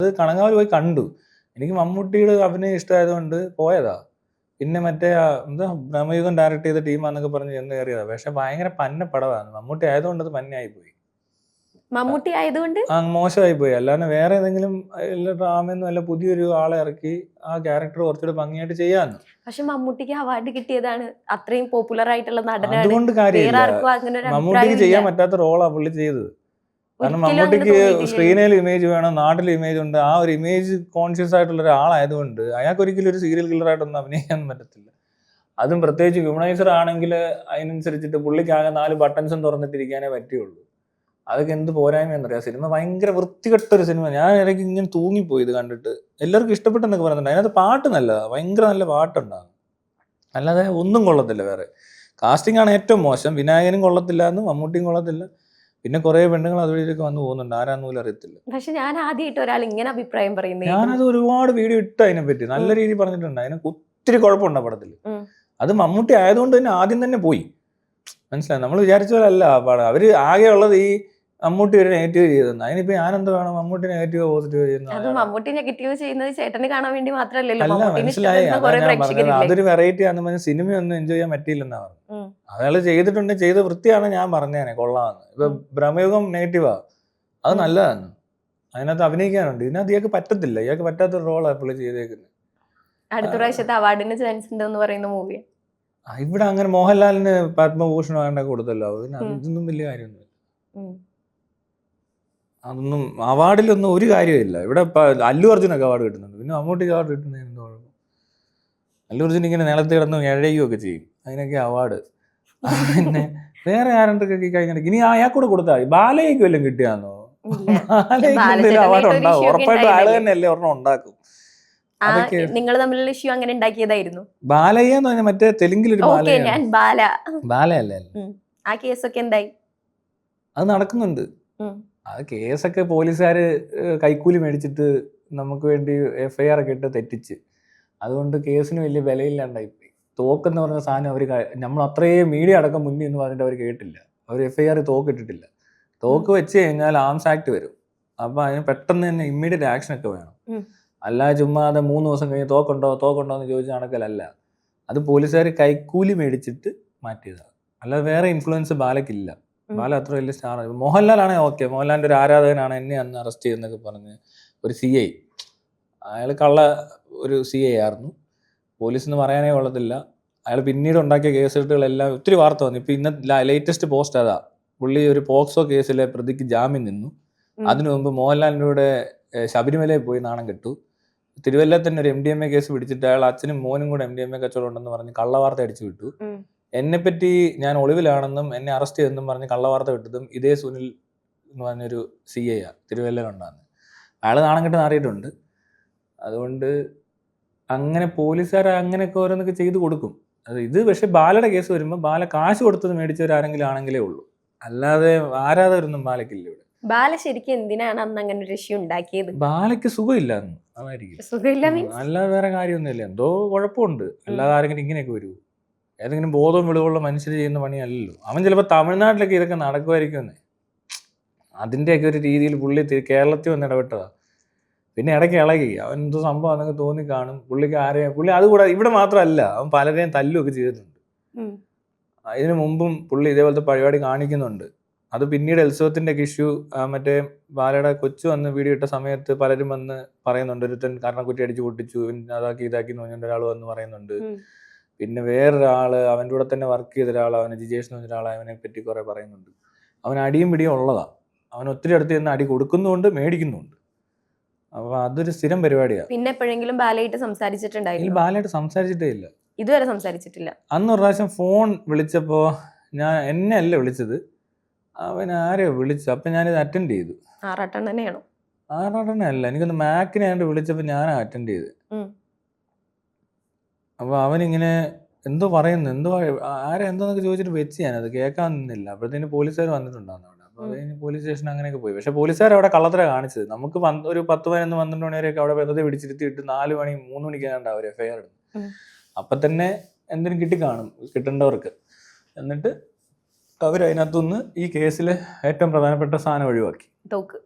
അത് കണങ്ങാവൂർ പോയി കണ്ടു. എനിക്ക് മമ്മൂട്ടിയുടെ അഭിനയം ഇഷ്ടമായതുകൊണ്ട് പോയതാ. പിന്നെ മറ്റേ എന്താ ബ്രഹ്മയുഗം ഡയറക്ട് ചെയ്ത ടീമാന്നൊക്കെ പറഞ്ഞ് ചെന്ന് കയറിയതാ. പക്ഷെ ഭയങ്കര പന്ന പടമാണ്. മമ്മൂട്ടി ആയതുകൊണ്ട് അത് പന്നയായി പോയി. മമ്മൂട്ടി ആയതുകൊണ്ട് മോശമായി പോയി. അല്ലാതെ വേറെ ഏതെങ്കിലും ഡ്രാമയൊന്നും അല്ല, പുതിയൊരു ആളെ ഇറക്കി ആ ക്യാരക്ടർ കുറച്ചുകൂടെ ഭംഗിയായിട്ട് ചെയ്യാന്ന്. പക്ഷെ മമ്മൂട്ടിക്ക് അവാർഡ് കിട്ടിയതാണ്, അത്രയും പോപ്പുലർ ആയിട്ടുള്ള നടനാണ്. അതുകൊണ്ട് കാര്യമില്ല. മമ്മൂട്ടിക്ക് ചെയ്യാൻ പറ്റാത്ത റോളാ പുള്ളി ചെയ്തത്. കാരണം മമ്മൂട്ടിക്ക് സ്ക്രീനിൽ ഇമേജ് വേണം, നാട്ടിൽ ഇമേജ് ഉണ്ട്. ആ ഒരു ഇമേജ് കോൺഷ്യസ് ആയിട്ടുള്ള ഒരാളായതുകൊണ്ട് അയാൾക്ക് ഒരിക്കലും ഒരു സീരിയൽ കില്ലറായിട്ടൊന്നും അഭിനയിക്കാൻ പറ്റത്തില്ല. അതും പ്രത്യേകിച്ച് ഹ്യൂമനൈസർ ആണെങ്കിൽ അതിനനുസരിച്ചിട്ട് പുള്ളിക്ക് ആകെ 4 ബട്ടൺസും തുറന്നിട്ടിരിക്കാനേ പറ്റുള്ളൂ. അതൊക്കെ എന്ത് പോരായ്മ എന്നറിയാം. സിനിമ ഭയങ്കര വൃത്തികെട്ടൊരു സിനിമ. ഞാൻ ഇടയ്ക്ക് ഇങ്ങനെ തൂങ്ങിപ്പോയി ഇത് കണ്ടിട്ട്. എല്ലാവർക്കും ഇഷ്ടപ്പെട്ടെന്നൊക്കെ പറയുന്നുണ്ട്. അതിനകത്ത് പാട്ട് നല്ലതാ, ഭയങ്കര നല്ല പാട്ടുണ്ടാകും. അല്ലാതെ ഒന്നും കൊള്ളത്തില്ല. വേറെ കാസ്റ്റിംഗ് ആണ് ഏറ്റവും മോശം. വിനായകനും കൊള്ളത്തില്ല എന്ന്, മമ്മൂട്ടിയും കൊള്ളത്തില്ല. പിന്നെ കുറെ പെണ്ണുങ്ങൾ അതുവഴിയൊക്കെ വന്ന് പോകുന്നുണ്ട്, ആരാന്ന് പോലും അറിയത്തില്ല. പക്ഷെ ഞാൻ ആദ്യമായിട്ട് ഒരാൾ ഇങ്ങനെ അഭിപ്രായം പറയുന്നത്. ഞാനത് ഒരുപാട് വീഡിയോ ഇട്ട് അതിനെ പറ്റി നല്ല രീതിയിൽ പറഞ്ഞിട്ടുണ്ട്. അതിന് ഒത്തിരി കുഴപ്പമുണ്ട് പടത്തിൽ. അത് മമ്മൂട്ടി ആയതുകൊണ്ട് തന്നെ ആദ്യം തന്നെ പോയി. മനസ്സിലായി? നമ്മൾ വിചാരിച്ച പോലെ അല്ല പടം. അവര് ആകെ ഉള്ളത് ഈ മമ്മൂട്ടി ഒരു നെഗറ്റീവ് ചെയ്തെന്ന്. അതിനിപ്പോ ഞാനെന്ത് വേണം? മമ്മൂട്ടി നെഗറ്റീവ് പോസിറ്റീവ് ചെയ്യുന്നത്? മമ്മൂട്ടി നെഗറ്റീവ് ചെയ്യുന്നത് ചേട്ടന് കാണാൻ വേണ്ടി മാത്രമല്ലല്ലോ. അല്ല, മനസ്സിലായി. അതൊരു വെറൈറ്റി ആണെന്ന് പറഞ്ഞാൽ സിനിമയൊന്നും എൻജോയ് ചെയ്യാൻ പറ്റിയില്ലെന്നാ പറഞ്ഞു. അയാൾ ചെയ്തിട്ടുണ്ട്, ചെയ്ത് വൃത്തിയാണ് ഞാൻ പറഞ്ഞേനെ, കൊള്ളാന്ന്. ഇപ്പൊ ബ്രഹ്മയുഗം നെഗറ്റീവാ, അത് നല്ലതാണ്. അതിനകത്ത് അഭിനയിക്കാനുണ്ട്. ഇതിനകത്ത് ഇയാൾക്ക് പറ്റത്തില്ല. ഇയാൾക്ക് പറ്റാത്ത റോളാണ് പുള്ളി ചെയ്തേക്കുന്നത്. അടുത്ത പ്രാവശ്യത്തെ അവാർഡിന് ചാൻസ് ഉണ്ടെന്ന് പറയുന്ന മൂവി ഇവിടെ അങ്ങനെ മോഹൻലാലിന് പത്മഭൂഷൺ വേണ്ട കൊടുത്തല്ലോ. ഇതൊന്നും വലിയ കാര്യമൊന്നുമില്ല. അതൊന്നും അവാർഡിലൊന്നും ഒരു കാര്യമില്ല. ഇവിടെ അല്ലു അർജുനൊക്കെ അവാർഡ് കിട്ടുന്നുണ്ട്, പിന്നെ മമ്മൂട്ടിക്ക് അവാർഡ് കിട്ടുന്നതിന് എന്തോ കുഴപ്പം? അല്ലു അർജുൻ ഇങ്ങനെ നിലത്ത് കിടന്ന് ഇഴയുകയൊക്കെ ചെയ്യും, അതിനൊക്കെ അവാർഡ്. പിന്നെ വേറെ ആരണ്ടൊക്കെ കഴിഞ്ഞിട്ട് ഇനി അയാൾക്കൂടെ കൊടുത്താൽ ബാലയ്ക്ക് വല്ലതും കിട്ടിയാന്നോ? ബാലയ്ക്ക് അവാർഡ് ഉണ്ടാവും ഉറപ്പായിട്ടും. ആള് തന്നെയല്ലേ ഒരെണ്ണം ഉണ്ടാക്കും. നിങ്ങൾ തമ്മിലുള്ള ഇഷ്യൂ അങ്ങനെ ഉണ്ടാക്കിയതായിരുന്നു. ബാലയ്യെന്ന് പറഞ്ഞാൽ മറ്റേ തെലുങ്കിലൊരു ബാലയല്ലേ? ആ കേസൊക്കെ എന്തായി? അത് നടക്കുന്നുണ്ട്. അത് കേസൊക്കെ പോലീസുകാര് കൈക്കൂലി മേടിച്ചിട്ട് നമുക്ക് വേണ്ടി FIR ഒക്കെ ഇട്ട് തെറ്റിച്ച്, അതുകൊണ്ട് കേസിന് വലിയ വിലയില്ലാണ്ടായിപ്പോയി. തോക്കെന്ന് പറഞ്ഞ സാധനം അവർ നമ്മൾ അത്രയും മീഡിയ അടക്കം മുന്നിൽ എന്ന് പറഞ്ഞിട്ട് അവർ കേട്ടില്ല. അവർ FIR തോക്കിട്ടിട്ടില്ല. തോക്ക് വെച്ച് കഴിഞ്ഞാൽ ആംസ് ആക്ട് വരും. അപ്പൊ അതിന് പെട്ടെന്ന് തന്നെ ഇമ്മീഡിയറ്റ് ആക്ഷൻ ഒക്കെ വേണം. അല്ലാതെ ചുമ്മാതെ 3 ദിവസം കഴിഞ്ഞ് തോക്കുണ്ടോ എന്ന് ചോദിച്ച കണക്കല്ല. അത് പോലീസുകാർ കൈക്കൂലി മേടിച്ചിട്ട് മാറ്റിയതാണ്. അല്ലാതെ വേറെ ഇൻഫ്ലുവൻസ് ബാലയ്ക്കില്ല. ബാല അത്ര വലിയ സ്റ്റാർ. മോഹൻലാലാണ് ഓക്കെ, മോഹൻലാലിന്റെ ഒരു ആരാധകനാണ് എന്നെ അന്ന് അറസ്റ്റ് ചെയ്യുന്നൊക്കെ പറഞ്ഞ് ഒരു CI, അയാൾ കള്ള ഒരു CI ആയിരുന്നു. പോലീസിന് പറയാനേ കൊള്ളത്തില്ല. അയാൾ പിന്നീട് ഉണ്ടാക്കിയ കേസുകളെല്ലാം ഒത്തിരി വാർത്ത വന്നു. ഇപ്പൊ ഇന്ന ലേറ്റസ്റ്റ് പോസ്റ്റ് അതാ, പുള്ളി ഒരു പോക്സോ കേസിലെ പ്രതിക്ക് ജാമ്യം നിന്നു. അതിനു മുമ്പ് മോഹൻലാലിൻ്റെ കൂടെ ശബരിമലയിൽ പോയി നാണം കെട്ടു. തിരുവല്ലയിൽ തന്നെ ഒരു MDMA കേസ് പിടിച്ചിട്ട് അയാൾ അച്ഛനും മോനും കൂടെ MDMA കച്ചവടം ഉണ്ടെന്ന് പറഞ്ഞ് കള്ളവാർത്ത അടിച്ചു വിട്ടു. എന്നെപ്പറ്റി ഞാൻ ഒളിവിലാണെന്നും എന്നെ അറസ്റ്റ് ചെയ്തെന്നും പറഞ്ഞ് കള്ളവാർത്ത വിട്ടതും ഇതേ സുനിൽ എന്ന് പറഞ്ഞൊരു CI തിരുവല്ലയിലുണ്ടാകുന്നത്. അയാൾ നാണം കെട്ട് നാറിയിട്ടുണ്ട്. അതുകൊണ്ട് അങ്ങനെ പോലീസുകാർ അങ്ങനെയൊക്കെ ഓരോന്നൊക്കെ ചെയ്തു കൊടുക്കും. ഇത് പക്ഷെ ബാലയുടെ കേസ് വരുമ്പോൾ ബാല കാശ് കൊടുത്തത് മേടിച്ചവരാരെങ്കിലും ആണെങ്കിലേ ഉള്ളൂ, അല്ലാതെ ആരാധകരൊന്നും ബാലയ്ക്കില്ല ഇവിടെ. ബാല ശരിക്കും എന്തിനാണ് അന്ന് അങ്ങനെ ഒരു ഇഷ്യൂ ഉണ്ടാക്കിയത്? ബാലയ്ക്ക് സുഖമില്ലായിരുന്നു, അതായിരിക്കും. അല്ലാതെ വേറെ കാര്യമൊന്നുമില്ല. എന്തോ കുഴപ്പമുണ്ട്. അല്ലാതെ ആരെങ്കിലും ഇങ്ങനെയൊക്കെ വരൂ? ഏതെങ്കിലും ബോധവും വെളിവുള്ള മനുഷ്യർ ചെയ്യുന്ന പണിയല്ലല്ലോ. അവൻ ചിലപ്പോൾ തമിഴ്നാട്ടിലൊക്കെ ഇതൊക്കെ നടക്കുമായിരിക്കും. അതിൻ്റെയൊക്കെ ഒരു രീതിയിൽ പുള്ളി കേരളത്തിൽ വന്ന് ഇടപെട്ടതാ. പിന്നെ ഇടയ്ക്ക് ഇളകി അവൻ എന്തോ സംഭവം എന്നൊക്കെ തോന്നി കാണും. പുള്ളി അതുകൂടാതെ ഇവിടെ മാത്രമല്ല, അവൻ പലരെയും തല്ലുമൊക്കെ ചെയ്തിട്ടുണ്ട്. ഇതിനു മുമ്പും പുള്ളി ഇതേപോലത്തെ പരിപാടി കാണിക്കുന്നുണ്ട്. അത് പിന്നീട് എൽസവത്തിന്റെ ഒക്കെ ഇഷ്യൂ, മറ്റേ ബാലയുടെ കൊച്ചു വന്ന് വീഡിയോ ഇട്ട സമയത്ത് പലരും വന്ന് പറയുന്നുണ്ട്, ഒരുത്തൻ കർണക്കുറ്റി അടിച്ചു പൊട്ടിച്ചു, അതാക്കി ഇതാക്കി എന്ന് പറഞ്ഞിട്ട് ഒരാൾ വന്ന് പറയുന്നുണ്ട്. പിന്നെ വേറൊരാള് അവൻ്റെ കൂടെ തന്നെ വർക്ക് ചെയ്ത ഒരാൾ, അവന് ജിജേഷ് എന്ന് പറഞ്ഞ ഒരാൾ, അവനെ പറ്റി കുറെ പറയുന്നുണ്ട്. അവൻ അടിയും പിടിയും ഉള്ളതാ. അവൻ ഒത്തിരി അടുത്ത് നിന്ന് അടി കൊടുക്കുന്നുണ്ട്, മേടിക്കുന്നുണ്ട്. അപ്പൊ അതൊരു സ്ഥിരം പരിപാടിയാണ്. പിന്നെ എപ്പോഴെങ്കിലും ബാലയായിട്ട് സംസാരിച്ചിട്ടുണ്ടായിരുന്നു? ബാലയായിട്ട് സംസാരിച്ചിട്ടേ ഇല്ല, ഇതുവരെ സംസാരിച്ചിട്ടില്ല. അന്ന് ഒരു പ്രാവശ്യം ഫോൺ വിളിച്ചപ്പോ എന്നെ അല്ല വിളിച്ചത്, അവൻ ആരെയോ വിളിച്ചു. അപ്പൊ ഞാനിത് അറ്റൻഡ് ചെയ്തു. ആറാട്ടണ്ണനെയാണോ? ആറാട്ടണ്ണല്ല, എനിക്കൊന്ന് മാക്കിനെ ആണ്ട് വിളിച്ചപ്പോ ഞാൻ അറ്റൻഡ് ചെയ്ത്. അപ്പൊ അവനിങ്ങനെ എന്തോ പറയുന്നു, എന്തോ എന്തോന്നൊക്കെ ചോദിച്ചിട്ട് വെച്ച് ഞാനത് കേൾക്കാൻ നിന്നില്ല. അപ്പോഴത്തേന് പോലീസുകാർ വന്നിട്ടുണ്ടായിരുന്നു അവിടെ. അപ്പൊ അത് പോലീസ് സ്റ്റേഷൻ അങ്ങനെയൊക്കെ പോയി. പക്ഷെ പോലീസുകാർ അവിടെ കള്ളത്തര കാണിച്ചത്. നമുക്ക് ഒരു 10, 11, 12 മണി വരെയൊക്കെ അവിടെ വെറുതെ പിടിച്ചിരുത്തിയിട്ട് 4 മണി 3 മണിക്കാണ്ട് അവർ FIR ഇടുന്നു. അപ്പൊ തന്നെ എന്തിനും കിട്ടിക്കാണും കിട്ടേണ്ടവർക്ക്. എന്നിട്ട് അവരതിനകത്തുനിന്ന് ഈ കേസിലെ ഏറ്റവും പ്രധാനപ്പെട്ട സാധനം ഒഴിവാക്കി, തോക്ക്.